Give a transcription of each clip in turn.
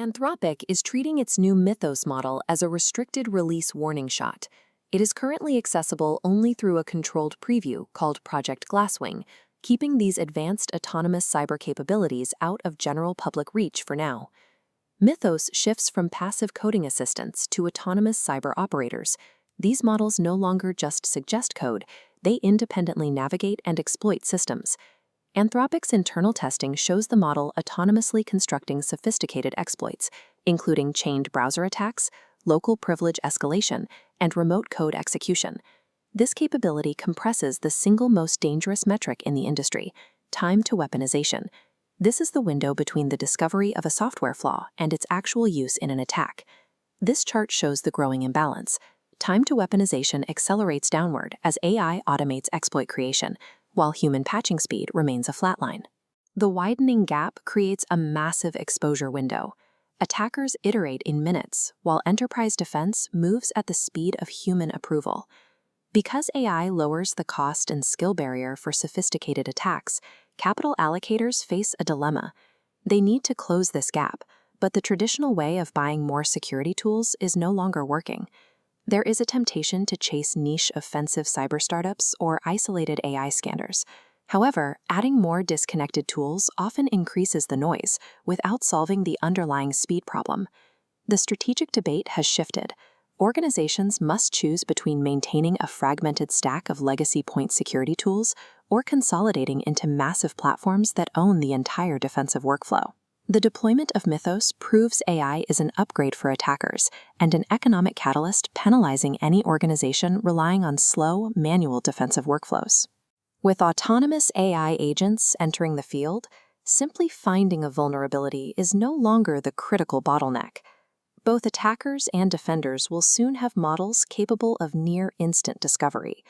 Anthropic is treating its new Mythos model as a restricted release warning shot. It is currently accessible only through a controlled preview called Project Glasswing, keeping these advanced autonomous cyber capabilities out of general public reach for now. Mythos shifts from passive coding assistants to autonomous cyber operators. These models no longer just suggest code, they independently navigate and exploit systems. Anthropic's internal testing shows the model autonomously constructing sophisticated exploits, including chained browser attacks, local privilege escalation, and remote code execution. This capability compresses the single most dangerous metric in the industry, time to weaponization. This is the window between the discovery of a software flaw and its actual use in an attack. This chart shows the growing imbalance. Time to weaponization accelerates downward as AI automates exploit creation, while human patching speed remains a flatline. The widening gap creates a massive exposure window. Attackers iterate in minutes, while enterprise defense moves at the speed of human approval. Because AI lowers the cost and skill barrier for sophisticated attacks, capital allocators face a dilemma. They need to close this gap, but the traditional way of buying more security tools is no longer working. There is a temptation to chase niche offensive cyber startups or isolated AI scanners. However, adding more disconnected tools often increases the noise without solving the underlying speed problem. The strategic debate has shifted. Organizations must choose between maintaining a fragmented stack of legacy point security tools or consolidating into massive platforms that own the entire defensive workflow. The deployment of Mythos proves AI is an upgrade for attackers and an economic catalyst penalizing any organization relying on slow, manual defensive workflows. With autonomous AI agents entering the field, simply finding a vulnerability is no longer the critical bottleneck. Both attackers and defenders will soon have models capable of near-instant discovery.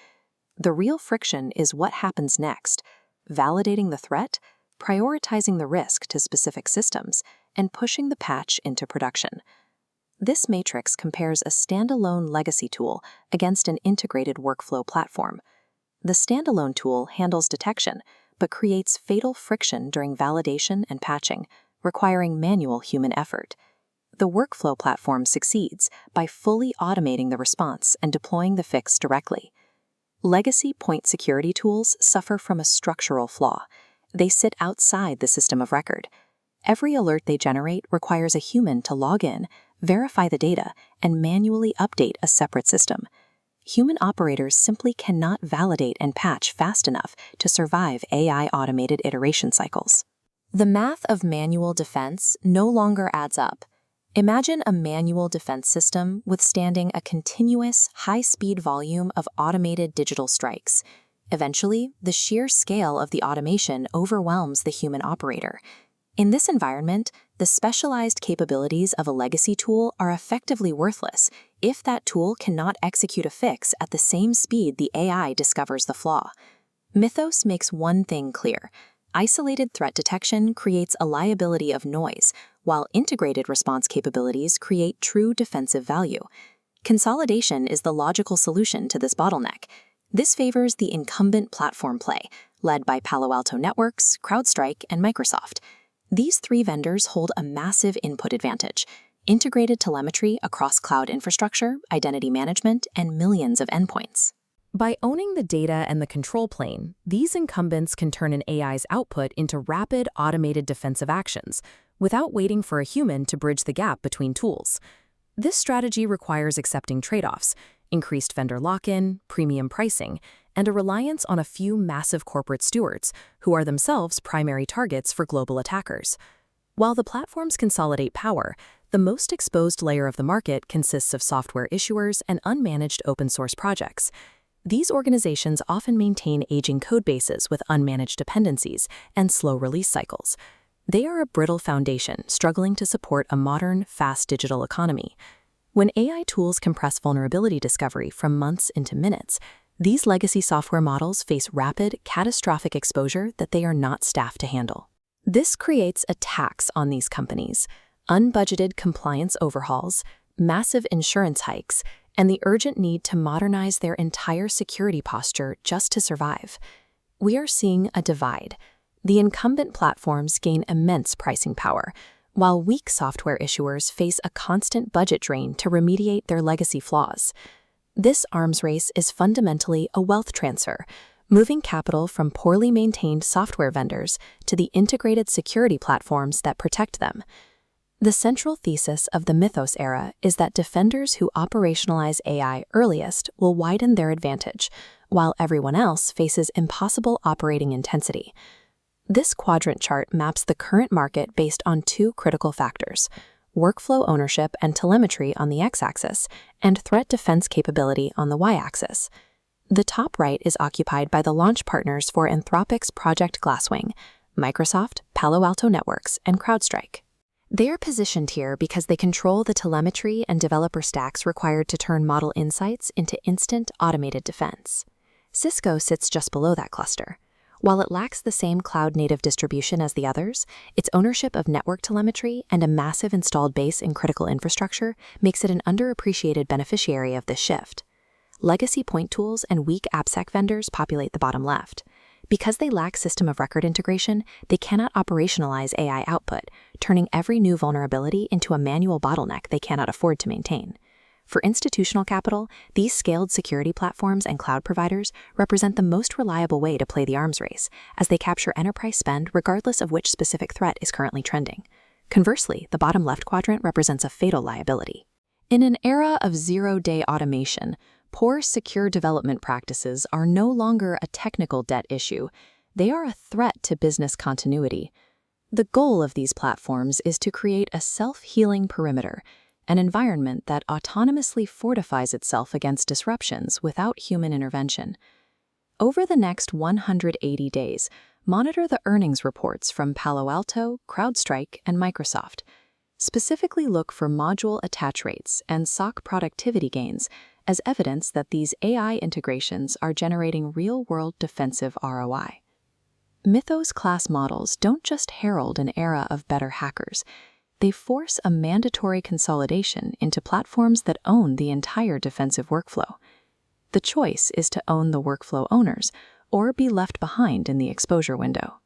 The real friction is what happens next: validating the threat, prioritizing the risk to specific systems, and pushing the patch into production. This matrix compares a standalone legacy tool against an integrated workflow platform. The standalone tool handles detection, but creates fatal friction during validation and patching, requiring manual human effort. The workflow platform succeeds by fully automating the response and deploying the fix directly. Legacy point security tools suffer from a structural flaw. They sit outside the system of record. Every alert they generate requires a human to log in, verify the data, and manually update a separate system. Human operators simply cannot validate and patch fast enough to survive AI-automated iteration cycles. The math of manual defense no longer adds up. Imagine a manual defense system withstanding a continuous, high-speed volume of automated digital strikes. Eventually, the sheer scale of the automation overwhelms the human operator. In this environment, the specialized capabilities of a legacy tool are effectively worthless if that tool cannot execute a fix at the same speed the AI discovers the flaw. Mythos makes one thing clear: isolated threat detection creates a liability of noise, while integrated response capabilities create true defensive value. Consolidation is the logical solution to this bottleneck. This favors the incumbent platform play, led by Palo Alto Networks, CrowdStrike, and Microsoft. These three vendors hold a massive input advantage: integrated telemetry across cloud infrastructure, identity management, and millions of endpoints. By owning the data and the control plane, these incumbents can turn an AI's output into rapid, automated defensive actions, without waiting for a human to bridge the gap between tools. This strategy requires accepting trade-offs: increased vendor lock-in, premium pricing, and a reliance on a few massive corporate stewards who are themselves primary targets for global attackers. While the platforms consolidate power, the most exposed layer of the market consists of software issuers and unmanaged open-source projects. These organizations often maintain aging codebases with unmanaged dependencies and slow release cycles. They are a brittle foundation struggling to support a modern, fast digital economy. When AI tools compress vulnerability discovery from months into minutes, these legacy software models face rapid, catastrophic exposure that they are not staffed to handle. This creates a tax on these companies: unbudgeted compliance overhauls, massive insurance hikes, and the urgent need to modernize their entire security posture just to survive. We are seeing a divide. The incumbent platforms gain immense pricing power, while weak software issuers face a constant budget drain to remediate their legacy flaws. This arms race is fundamentally a wealth transfer, moving capital from poorly maintained software vendors to the integrated security platforms that protect them. The central thesis of the Mythos era is that defenders who operationalize AI earliest will widen their advantage, while everyone else faces impossible operating intensity. This quadrant chart maps the current market based on two critical factors: workflow ownership and telemetry on the x-axis, and threat defense capability on the y-axis. The top right is occupied by the launch partners for Anthropic's Project Glasswing, Microsoft, Palo Alto Networks, and CrowdStrike. They are positioned here because they control the telemetry and developer stacks required to turn model insights into instant automated defense. Cisco sits just below that cluster. While it lacks the same cloud-native distribution as the others, its ownership of network telemetry and a massive installed base in critical infrastructure makes it an underappreciated beneficiary of this shift. Legacy point tools and weak AppSec vendors populate the bottom left. Because they lack system of record integration, they cannot operationalize AI output, turning every new vulnerability into a manual bottleneck they cannot afford to maintain. For institutional capital, these scaled security platforms and cloud providers represent the most reliable way to play the arms race, as they capture enterprise spend regardless of which specific threat is currently trending. Conversely, the bottom left quadrant represents a fatal liability. In an era of zero-day automation, poor secure development practices are no longer a technical debt issue. They are a threat to business continuity. The goal of these platforms is to create a self-healing perimeter, an environment that autonomously fortifies itself against disruptions without human intervention. Over the next 180 days, monitor the earnings reports from Palo Alto, CrowdStrike, and Microsoft. Specifically look for module attach rates and SOC productivity gains as evidence that these AI integrations are generating real-world defensive ROI. Mythos class models don't just herald an era of better hackers. They force a mandatory consolidation into platforms that own the entire defensive workflow. The choice is to own the workflow owners or be left behind in the exposure window.